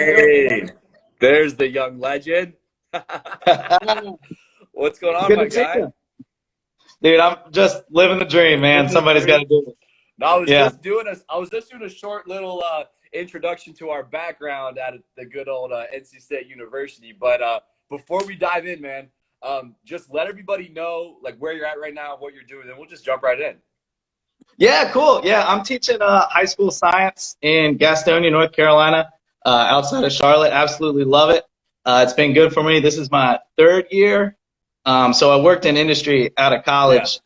you doing? Hey, there's the young legend. What's going on, Good my to see guy? you. Dude, I'm just living the dream, man. Living the Somebody's got to dream. do it. No, Yeah. I was just doing a short little introduction to our background at the good old NC State University. But before we dive in, man, just let everybody know like where you're at right now, what you're doing, and we'll just jump right in. Yeah, cool. Yeah, I'm teaching high school science in Gastonia, North Carolina, outside of Charlotte. Absolutely love it. It's been good for me. This is my third year. So I worked in industry out of Yeah. college.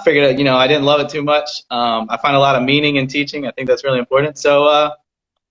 Figured, I didn't love it too much. I find a lot of meaning in teaching. I think that's really important. So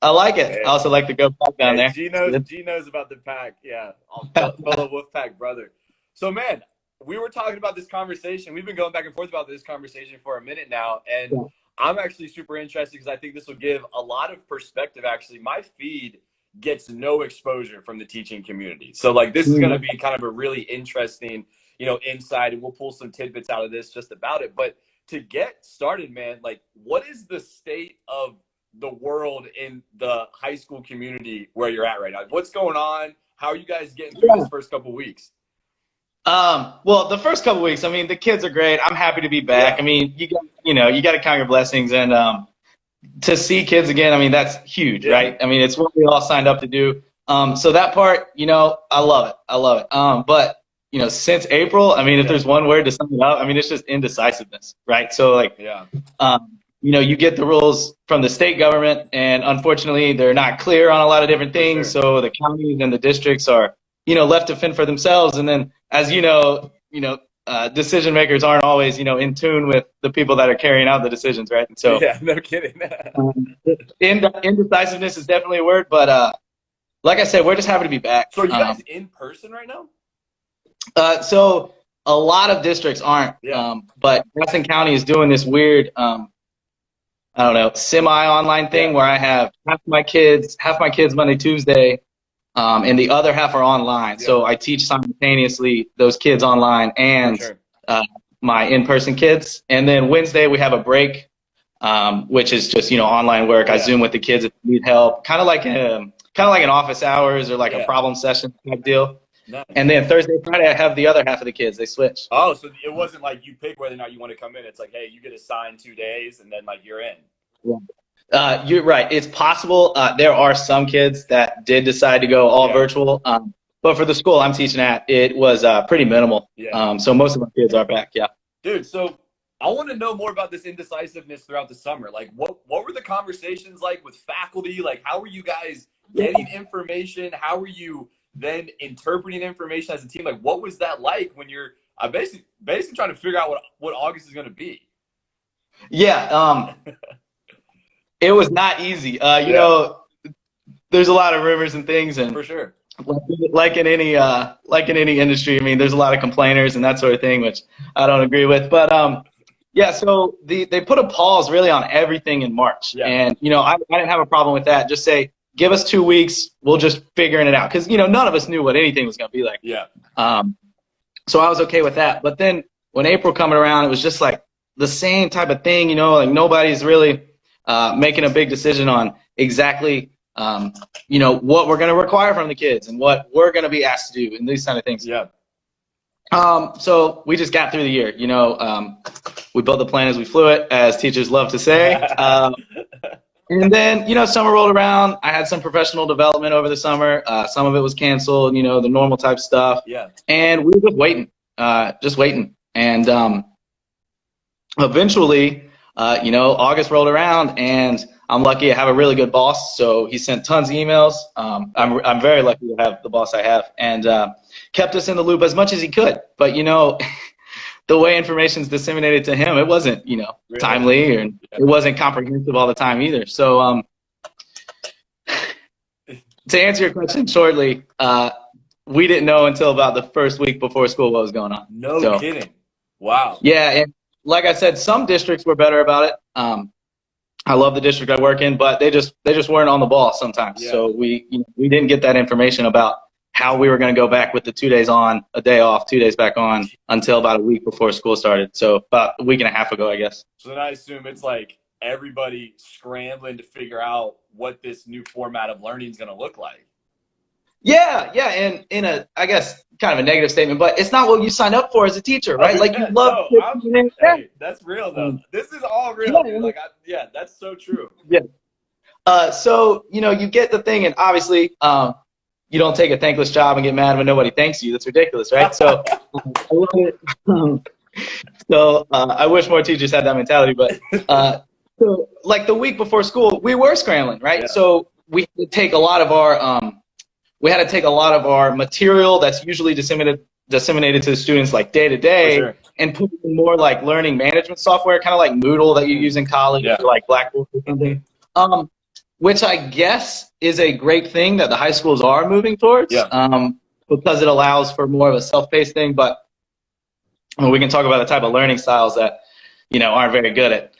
I like it. I also like to go back down there. G knows about the pack. Yeah, fellow Wolfpack brother. So, man, we were talking about this conversation. We've been going back and forth about this conversation for a minute now, and Yeah. I'm actually super interested because I think this will give a lot of perspective. Actually, my feed gets no exposure from the teaching community, so like this is going to be kind of a really interesting, insight, and we'll pull some tidbits out of this just about it. But to get started, man, like, what is the state of the world in the high school community where you're at right now? What's going on? How are you guys getting through this first couple of weeks? Well, the first couple of weeks, I mean, the kids are great. I'm happy to be back. Yeah. I mean, you got to count your blessings, and to see kids again, I mean, that's huge, right? I mean, it's what we all signed up to do. So that part, I love it. I love it. But since April, I mean, if there's one word to sum it up, I mean, it's just indecisiveness, right? So like, you get the rules from the state government, and unfortunately, they're not clear on a lot of different things. Sure. So the counties and the districts are, left to fend for themselves. And then, as decision makers aren't always, in tune with the people that are carrying out the decisions, right? And so, yeah, no kidding. Indecisiveness is definitely a word, but like I said, we're just happy to be back. So are you guys in person right now? So a lot of districts aren't, but Gaston County is doing this weird, semi-online thing where I have half my kids Monday, Tuesday, and the other half are online. Yeah. So I teach simultaneously those kids online and my in-person kids. And then Wednesday we have a break, which is just online work. I Zoom with the kids if they need help, kind of like an office hours or like a problem session type deal. Nice. And then Thursday, Friday, I have the other half of the kids. They switch. Oh, so it wasn't like you pick whether or not you want to come in. It's like, hey, you get assigned 2 days, and then like you're in. Yeah. You're right. It's possible. There are some kids that did decide to go all virtual. But for the school I'm teaching at, it was pretty minimal. Yeah. So most of my kids are back. Yeah. Dude, so I want to know more about this indecisiveness throughout the summer. Like, what were the conversations like with faculty? Like, how were you guys getting information? How were you then interpreting information as a team? Like, what was that like when you're basically trying to figure out what August is going to be? Yeah. It was not easy. There's a lot of rumors and things, and for sure, like in any industry, I mean, there's a lot of complainers and that sort of thing, which I don't agree with. But so they put a pause really on everything in March, and I didn't have a problem with that. Just say, give us 2 weeks, we'll just figuring it out, because none of us knew what anything was going to be like. Yeah. So I was okay with that. But then when April coming around, it was just like the same type of thing. Like nobody's really making a big decision on exactly what we're going to require from the kids and what we're going to be asked to do and these kind of things. Yeah. So we just got through the year. We built the plan as we flew it, as teachers love to say. And then, summer rolled around. I had some professional development over the summer. Some of it was canceled, the normal type stuff. Yeah. And we were just waiting. And eventually, August rolled around, and I'm lucky I have a really good boss. So he sent tons of emails. I'm very lucky to have the boss I have, and kept us in the loop as much as he could. But, the way information is disseminated to him, it wasn't, really timely, and it wasn't comprehensive all the time either. So to answer your question shortly, we didn't know until about the first week before school what was going on. No kidding. Wow. Yeah, and like I said, some districts were better about it. I love the district I work in, but they just weren't on the ball sometimes. Yeah. So we didn't get that information about how we were going to go back with the 2 days on, a day off, 2 days back on, until about a week before school started. So about a week and a half ago, I guess. So then I assume it's like everybody scrambling to figure out what this new format of learning is going to look like. Yeah, yeah, and in a, I guess, kind of a negative statement, but it's not what you signed up for as a teacher, right? Oh, Like yeah, you love. no, hey, that's real though. This is all real, yeah, dude. Like, yeah, that's so true. yeah. So you get the thing, and obviously, you don't take a thankless job and get mad when nobody thanks you. That's ridiculous, right? So, I love it. So I wish more teachers had that mentality, but so like the week before school, we were scrambling, right? Yeah. So we had to take a lot of our material that's usually disseminated to the students like day to day, and put in more like learning management software, kind of like Moodle that you use in college, or like Blackboard or something. Which I guess is a great thing that the high schools are moving towards, because it allows for more of a self-paced thing. But we can talk about the type of learning styles that aren't very good at.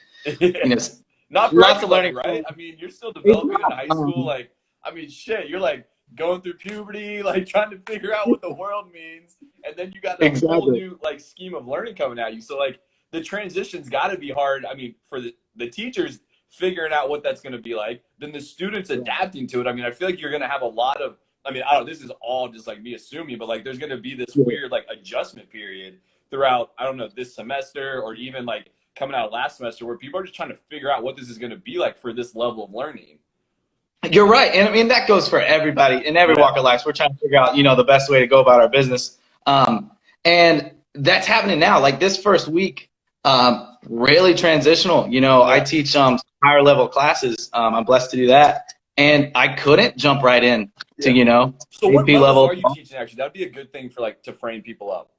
Not for lots of learning, right? I mean, you're still developing in high school. Like, I mean, shit, you're like going through puberty, like trying to figure out what the world means, and then you got this whole new like scheme of learning coming at you. So like the transition's got to be hard. I mean, for the teachers figuring out what that's going to be like, then the students adapting to it. I mean, I feel like you're going to have a lot of, I mean, I don't know, this is all just like me assuming, but like there's going to be this weird like adjustment period throughout, I don't know, this semester or even like coming out of last semester where people are just trying to figure out what this is going to be like for this level of learning. You're right. And I mean, that goes for everybody in every walk of life. So we're trying to figure out, the best way to go about our business. And that's happening now. Like this first week, really transitional. I teach higher level classes. I'm blessed to do that. And I couldn't jump right in to, so what AP level. Are you teaching actually? That'd be a good thing for like to frame people up.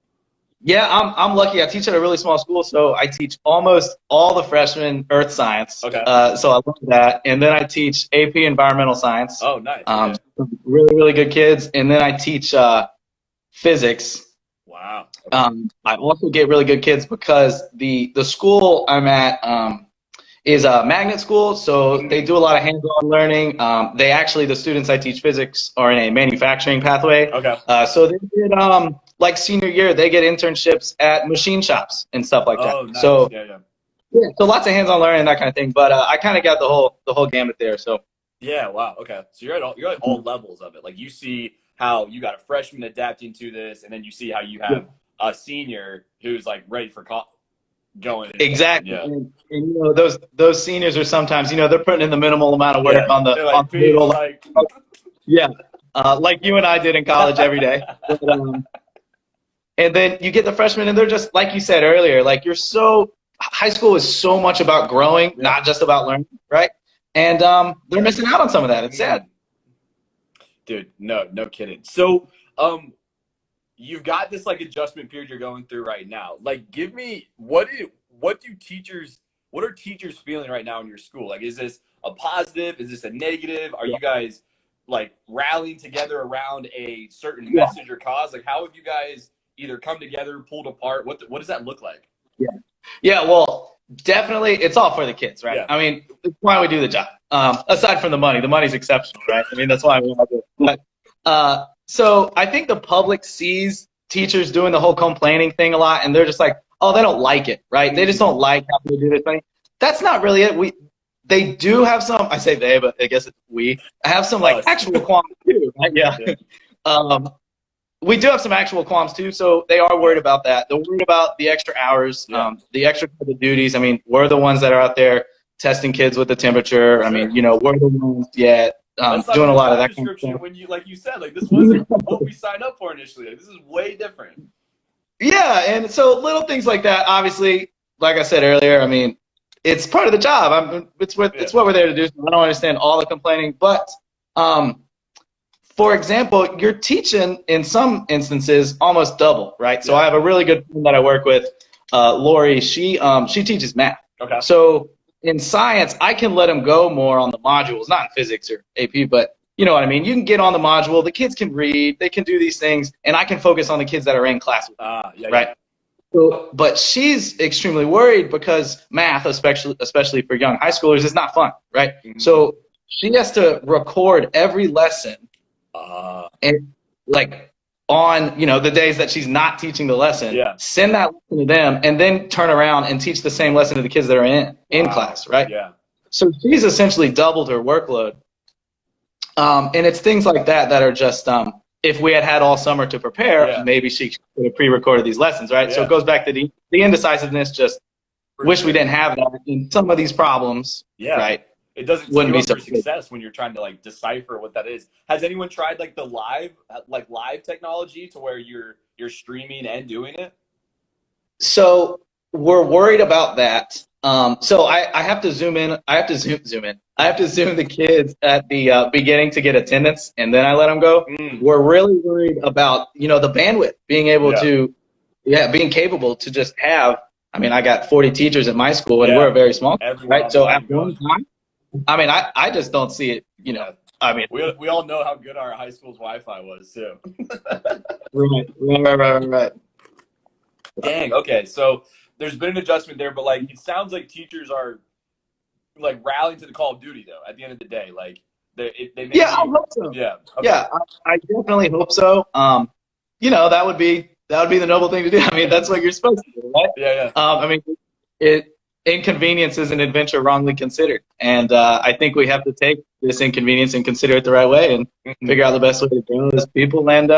Yeah, I'm lucky. I teach at a really small school, so I teach almost all the freshmen earth science. Okay. So I love that. And then I teach AP environmental science. Oh, nice. Really, really good kids. And then I teach physics. Wow. Okay. I also get really good kids because the school I'm at is a magnet school, so they do a lot of hands-on learning. The students I teach physics are in a manufacturing pathway. Okay. So they did like senior year, they get internships at machine shops and stuff like that. Oh, nice. So so lots of hands-on learning and that kind of thing. But I kind of got the whole gamut there. So yeah, wow, okay. So you're at all levels of it. Like you see how you got a freshman adapting to this, and then you see how you have a senior who's like ready for going. Exactly. Yeah. And those seniors are sometimes they're putting in the minimal amount of work on the middle. Like like you and I did in college every day. But, and then you get the freshmen, and they're just, like you said earlier, like high school is so much about growing, not just about learning, right? And they're missing out on some of that. It's sad. Dude, no kidding. So you've got this like adjustment period you're going through right now. Like, give me, what are teachers feeling right now in your school? Like, is this a positive? Is this a negative? Are you guys like rallying together around a certain message or cause? Like, how have you guys either come together, pulled apart? What does that look like? Yeah. Well, definitely, it's all for the kids, right? Yeah. I mean, it's why we do the job. Aside from the money's exceptional, right? I mean, that's why we want to do it. But so I think the public sees teachers doing the whole complaining thing a lot, and they're just like, oh, they don't like it, right? They just don't like having to do this thing. That's not really it. They do have some. I say they, but I guess it's we. I have some like actual qualms too. Right? Yeah. We do have some actual qualms too, so they are worried about that. They're worried about the extra hours, the extra duties. I mean, we're the ones that are out there testing kids with the temperature. I mean, we're the ones, doing a lot of that kind of stuff. When like you said, like this wasn't what we signed up for initially. Like, this is way different. Yeah, and so little things like that. Obviously, like I said earlier, I mean, it's part of the job. It's what we're there to do. So I don't understand all the complaining, but for example, you're teaching in some instances almost double, right? So I have a really good friend that I work with, Lori. She teaches math. Okay. So in science, I can let them go more on the modules, not in physics or AP, but you know what I mean? You can get on the module, the kids can read, they can do these things, and I can focus on the kids that are in class with me, right? So, but she's extremely worried because math, especially for young high schoolers, is not fun, right? Mm-hmm. So she has to record every lesson and like on, the days that she's not teaching the lesson, Yeah. send that lesson to them, and then turn around and teach the same lesson to the kids that are in class, right? Yeah. So she's essentially doubled her workload. And it's things like that that are just, if we had all summer to prepare, maybe she could have pre-recorded these lessons, right? So it goes back to the indecisiveness, just wish we didn't have that in some of these problems, right? It doesn't Wouldn't be be so for success when you're trying to like decipher what that is. Has anyone tried like the live technology to where you're streaming and doing it? So we're worried about that. So I have to zoom in. I have to zoom in. I have to zoom the kids at the beginning to get attendance, and then I let them go. We're really worried about, the bandwidth, being able to, being capable to just have. I mean, I got 40 teachers at my school, and we're a very small, right? So at one time, I mean, I just don't see it, I mean, we all know how good our high school's Wi-Fi was too. Right. Dang. Okay. So there's been an adjustment there, but like, it sounds like teachers are like rallying to the call of duty though. At the end of the day, like they I hope so. Yeah. Okay. Yeah, I definitely hope so. That would be the noble thing to do. I mean, that's what you're supposed to do, right? Yeah. I mean, inconvenience is an adventure wrongly considered, and I think we have to take this inconvenience and consider it the right way, and figure out the best way to grow as people and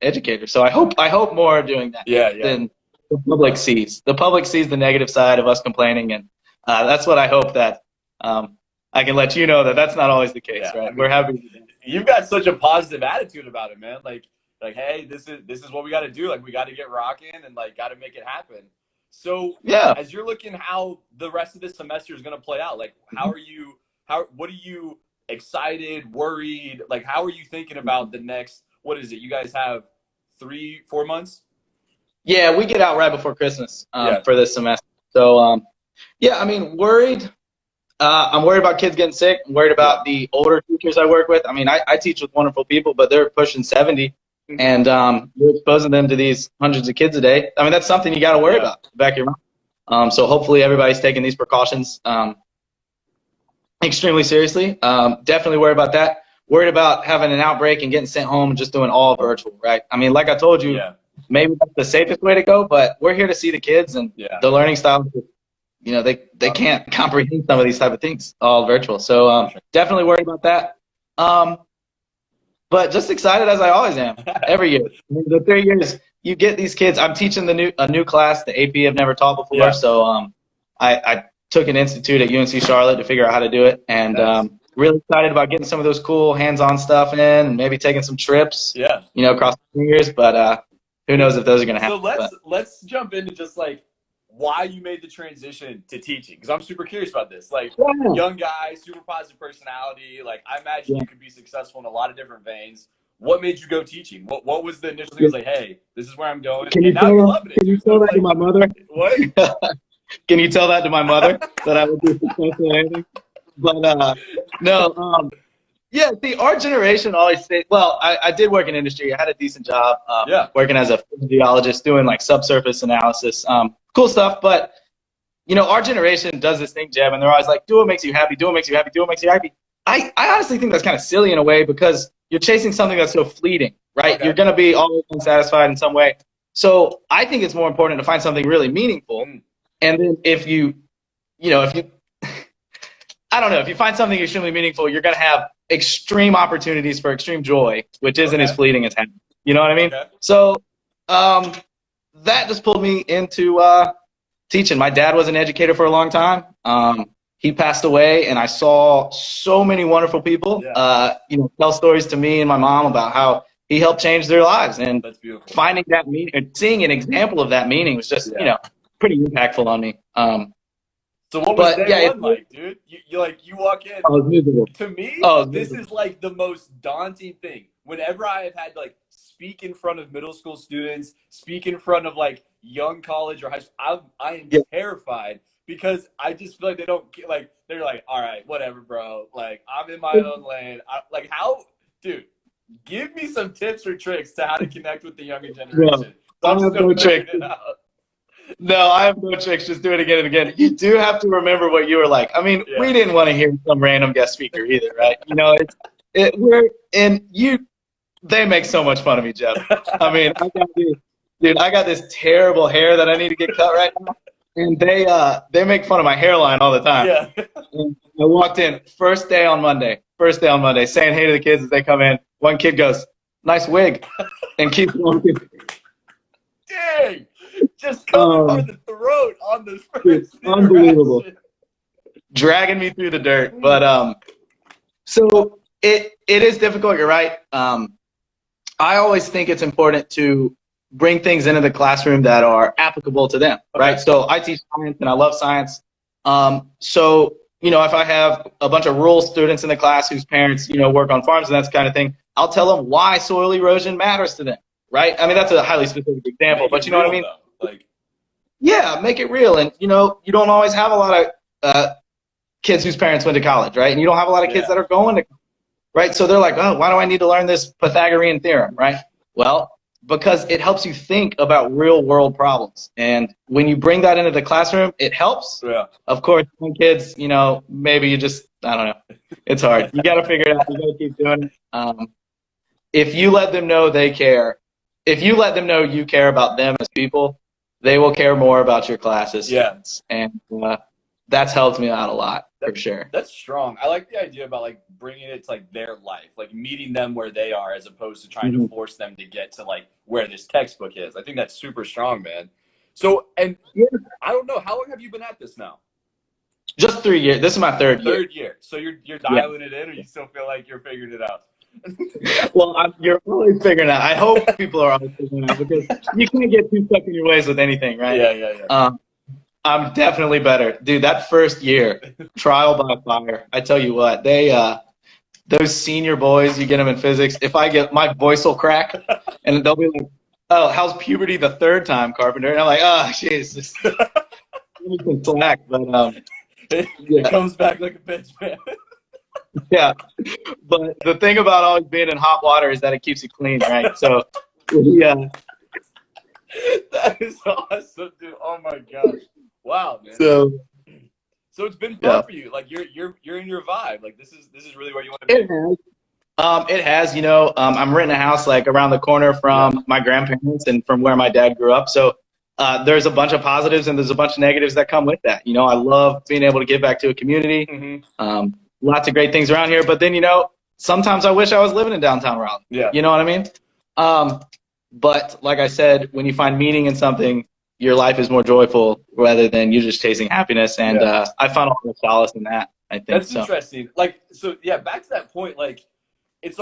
educators. So I hope more are doing that. Than the public sees. The public sees the negative side of us complaining, and that's what I hope that I can let you know that that's not always the case, right? I mean, we're happy. You've got such a positive attitude about it, man. Like, hey, this is what we got to do. Like, we got to get rocking and like got to make it happen. So as you're looking how the rest of this semester is going to play out, like what are you excited, worried? Like, how are you thinking about the next, what is it? You guys have 3-4 months? Yeah, we get out right before Christmas for this semester. So, I mean, worried. I'm worried about kids getting sick. I'm worried about the older teachers I work with. I mean, I teach with wonderful people, but they're pushing 70. And you're exposing them to these hundreds of kids a day. I mean, that's something you got to worry about back of your mind. So hopefully everybody's taking these precautions extremely seriously. Definitely worried about that. Worried about having an outbreak and getting sent home and just doing all virtual, right? I mean, like I told you, maybe that's the safest way to go, but we're here to see the kids and the learning styles. They can't comprehend some of these type of things all virtual. So definitely worried about that. But just excited as I always am every year. The 3 years you get these kids. I'm teaching a new class the AP have never taught before. So I took an institute at UNC Charlotte to figure out how to do it, and really excited about getting some of those cool hands-on stuff in, and maybe taking some trips. Across the years. But who knows if those are going to happen. So let's jump into just like why you made the transition to teaching, because I'm super curious about this. Like, young guy, super positive personality. Like, I imagine you could be successful in a lot of different veins. What made you go teaching? What was the initial thing? It was like, hey, this is where I'm going. Can you tell that to my mother? What? Can you tell that to my mother that I would be successful in anything? But no. See, our generation always say, well, I did work in industry. I had a decent job working as a geologist, doing like subsurface analysis. Cool stuff, but our generation does this thing, Jeb, and they're always like, do what makes you happy, do what makes you happy, do what makes you happy. I honestly think that's kind of silly in a way, because you're chasing something that's so fleeting, right? You're going to be always unsatisfied in some way. So I think it's more important to find something really meaningful. And then if you find something extremely meaningful, you're going to have extreme opportunities for extreme joy, which isn't as fleeting as happy. You know what I mean? So that just pulled me into teaching. My dad was an educator for a long time. He passed away, and I saw so many wonderful people, tell stories to me and my mom about how he helped change their lives. And that's beautiful. Finding that meaning and seeing an example of that meaning was just, pretty impactful on me. So what was day one like, dude? You walk in. To me, this is like the most daunting thing. Whenever I have had like speak in front of middle school students, speak in front of like young college or high school, I am terrified, because I just feel like they don't get, like, they're like, all right, whatever, bro. Like, I'm in my own lane. Dude, give me some tips or tricks to how to connect with the younger generation. I have no tricks. No, I have no tricks. Just do it again and again. You do have to remember what you were like. I mean, we didn't want to hear some random guest speaker either, right? they make so much fun of me, Jeff. I mean, I got this terrible hair that I need to get cut right now, and they make fun of my hairline all the time. Yeah. And I walked in first day on Monday, saying hey to the kids as they come in. One kid goes, "Nice wig," and keeps walking. Dang, just coming for the throat on the first unbelievable, dragging me through the dirt. But so it is difficult. You're right. I always think it's important to bring things into the classroom that are applicable to them, right? So I teach science and I love science. So, you know, if I have a bunch of rural students in the class whose parents, you know, work on farms and that kind of thing, I'll tell them why soil erosion matters to them, right? I mean, that's a highly specific example, but you know what I mean? Like, yeah, make it real. And, you know, you don't always have a lot of kids whose parents went to college, right? And you don't have a lot of kids that are going to college. Right, so they're like, oh, why do I need to learn this Pythagorean theorem, right? Well, because it helps you think about real world problems. And when you bring that into the classroom, it helps. Yeah. Of course, some kids, you know, maybe you just, I don't know. It's hard. You got to figure it out. You got to keep doing it. If you let them know they care, if you let them know you care about them as people, they will care more about your class as students. And that's helped me out a lot. For sure. That's strong. I like the idea about like bringing it to like their life, like meeting them where they are as opposed to trying to force them to get to like where this textbook is. I think that's super strong, man. So, and I don't know, how long have you been at this now? Just 3 years. This is my third year. Third year. So you're dialing it in, or you still feel like you're figuring it out? Well, you're always figuring it out. I hope people are always figuring it out because you can't get too stuck in your ways with anything, right? Yeah. I'm definitely better. Dude, that first year, trial by fire. I tell you what, those senior boys, you get them in physics, if I get, my voice will crack, and they'll be like, oh, how's puberty the third time, Carpenter? And I'm like, oh, jeez. Slack, but it comes back like a bitch, man. Yeah, but the thing about always being in hot water is that it keeps you clean, right? So, yeah. That is awesome, dude. Oh, my gosh. Wow, man. So it's been fun for you. Like you're in your vibe. Like this is really where you want to be. It has. You know, I'm renting a house like around the corner from my grandparents and from where my dad grew up. So there's a bunch of positives and there's a bunch of negatives that come with that. You know, I love being able to give back to a community. Lots of great things around here. But then, you know, sometimes I wish I was living in downtown Raleigh. Yeah. You know what I mean? But like I said, when you find meaning in something, your life is more joyful rather than you just chasing happiness. And I found a lot of solace in that, I think. That's interesting. Like, so yeah, back to that point, like, it's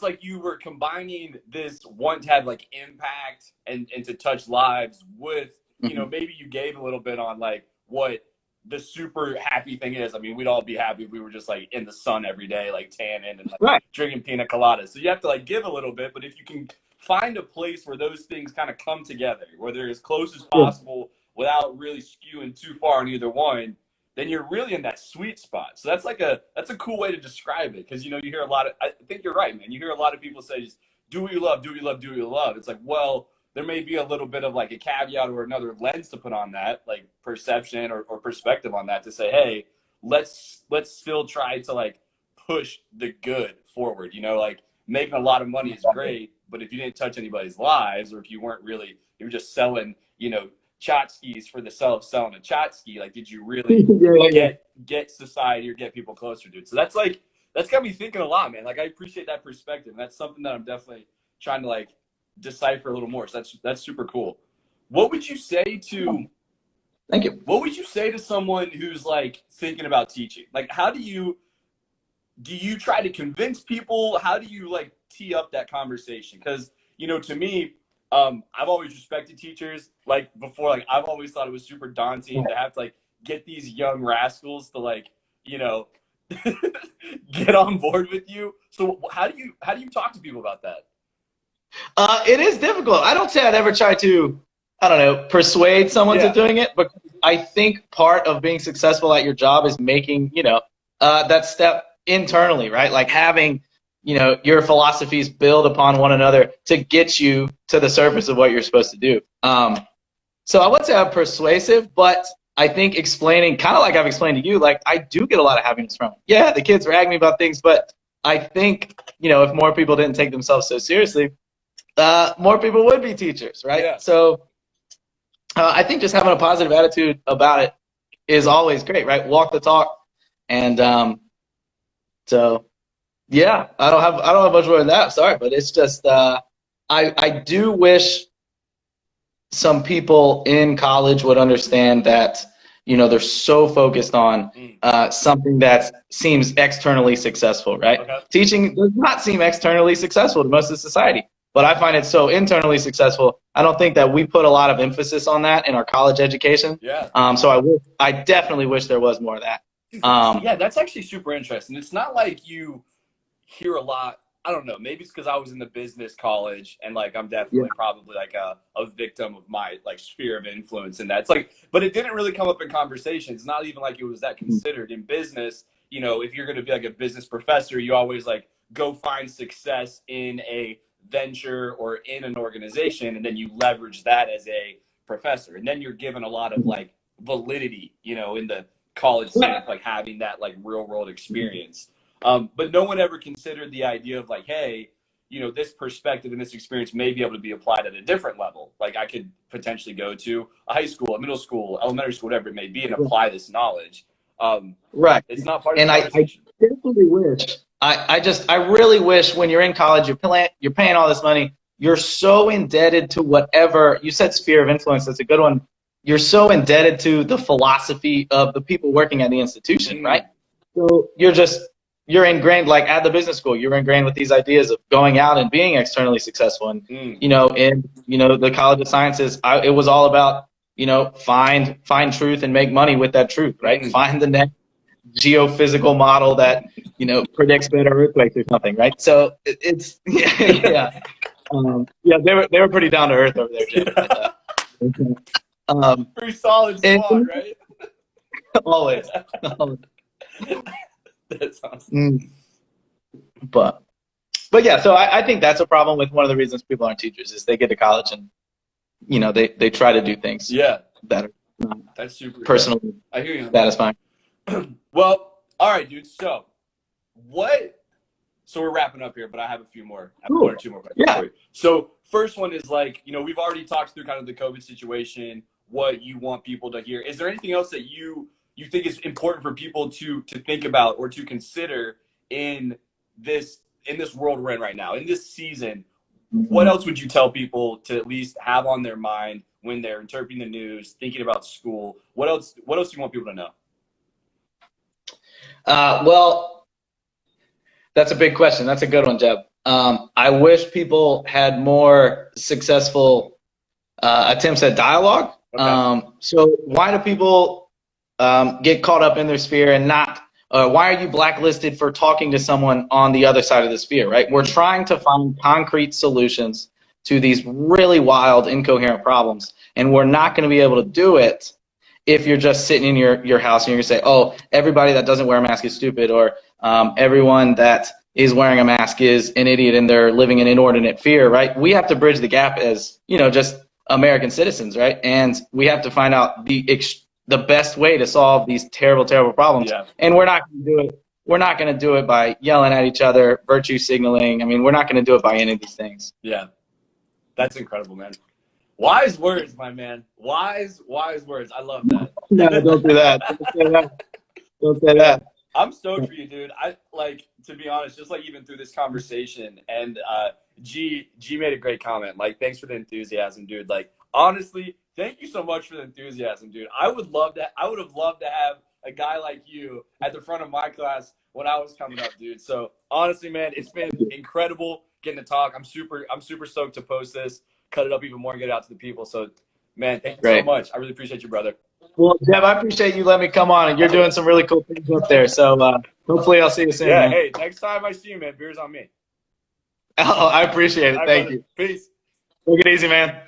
like you were combining this want to have like impact and to touch lives with, you know, maybe you gave a little bit on like what the super happy thing is. I mean, we'd all be happy if we were just like in the sun every day, like tanning and like drinking pina coladas. So you have to like give a little bit, but if you can find a place where those things kind of come together, where they're as close as possible without really skewing too far on either one, then you're really in that sweet spot. So that's a cool way to describe it. Cause you know, you hear a lot of, I think you're right, man. You hear a lot of people say, just do what you love, do what you love, do what you love. It's like, well, there may be a little bit of like a caveat or another lens to put on that, like perception or perspective on that to say, hey, let's still try to like push the good forward. You know, like making a lot of money is great, but if you didn't touch anybody's lives, or if you weren't really, you were just selling, you know, tchotchkes for the sell of selling a tchotchke, like, did you really get society or get people closer to it? So that's got me thinking a lot, man. Like, I appreciate that perspective. And that's something that I'm definitely trying to like decipher a little more. So that's super cool. What would you say to, thank you. What would you say to someone who's like thinking about teaching? Like, how do you try to convince people? How do you like tee up that conversation? Because, you know, to me, I've always respected teachers. Like before, like I've always thought it was super daunting to have to like get these young rascals to like, you know, get on board with you. So how do you talk to people about that? It is difficult. I don't say I'd ever try to, I don't know, persuade someone to doing it, but I think part of being successful at your job is making, you know, that step internally, right? Like having, you know, your philosophies build upon one another to get you to the surface of what you're supposed to do. So I would say I'm persuasive, but I think explaining, kind of like I've explained to you, like I do get a lot of happiness from it. Yeah, the kids rag me about things, but I think, if more people didn't take themselves so seriously, more people would be teachers, right? Yeah. So I think just having a positive attitude about it is always great, right? Walk the talk. And so, yeah, I don't have much more than that. Sorry, but it's just I do wish some people in college would understand that they're so focused on something that seems externally successful, right? Okay. Teaching does not seem externally successful to most of society, but I find it so internally successful. I don't think that we put a lot of emphasis on that in our college education. Yeah. So I definitely wish there was more of that. Yeah, that's actually super interesting. It's not like you hear a lot. I don't know. Maybe it's because I was in the business college and like I'm definitely probably like a victim of my like sphere of influence, and that's like, but it didn't really come up in conversations. Not even like it was that considered in business. If you're going to be like a business professor, you always like go find success in a venture or in an organization, and then you leverage that as a professor, and then you're given a lot of like validity, in the college sense, like having that like real world experience. But no one ever considered the idea of like, hey, this perspective and this experience may be able to be applied at a different level. Like I could potentially go to a high school, a middle school, elementary school, whatever it may be, and apply this knowledge. Right. It's not part of the conversation. I definitely wish. I really wish when you're in college, you're paying all this money, you're so indebted to whatever you said, sphere of influence. That's a good one. You're so indebted to the philosophy of the people working at the institution, right? So you're ingrained, like at the business school, you're ingrained with these ideas of going out and being externally successful. And, in the College of Sciences, it was all about, find truth and make money with that truth, right? Find the next geophysical model that, predicts better earthquakes or something, right? So it's, yeah. They were pretty down to earth over there, Jim. Pretty solid spot, right? Always. That's awesome. But yeah, so I think that's a problem with one of the reasons people aren't teachers is they get to college and they try to do things better. That's super personally. Good. I hear you. Satisfying. Well, all right, dude. So we're wrapping up here, but I have a few more. I have one or two more questions for you. So first one is like, we've already talked through kind of the COVID situation, what you want people to hear. Is there anything else that you think is important for people to think about or to consider in this world we're in right now, in this season? What else would you tell people to at least have on their mind when they're interpreting the news, thinking about school? What else do you want people to know? Well, that's a big question. That's a good one, Jeb. I wish people had more successful attempts at dialogue. Okay. So why do people get caught up in their sphere and not, why are you blacklisted for talking to someone on the other side of the sphere, right? We're trying to find concrete solutions to these really wild, incoherent problems, and we're not going to be able to do it if you're just sitting in your house and you're going to say, oh, everybody that doesn't wear a mask is stupid, or everyone that is wearing a mask is an idiot and they're living in inordinate fear, right? We have to bridge the gap as, just American citizens, right? And we have to find out the best way to solve these terrible, terrible problems. Yeah. And we're not going to do it. We're not going to do it by yelling at each other, virtue signaling. I mean, we're not going to do it by any of these things. Yeah. That's incredible, man. Wise words, my man. Wise words. I love that. No, don't do that. Don't say that. Don't say that. I'm stoked for you, dude. I like, to be honest, just like even through this conversation, and G made a great comment. Like, thanks for the enthusiasm, dude. Like, honestly, thank you so much for the enthusiasm, dude. I would have loved to have a guy like you at the front of my class when I was coming up, dude. So honestly, man, it's been incredible getting to talk. I'm super stoked to post this, cut it up even more, and get it out to the people. So, man, thank you so much. I really appreciate you, brother. Well, Jeb, I appreciate you letting me come on, and you're doing some really cool things up there. So hopefully I'll see you soon. Yeah, man. Hey, next time I see you, man, beer's on me. Oh, I appreciate it. Thank you. Peace. Take it easy, man.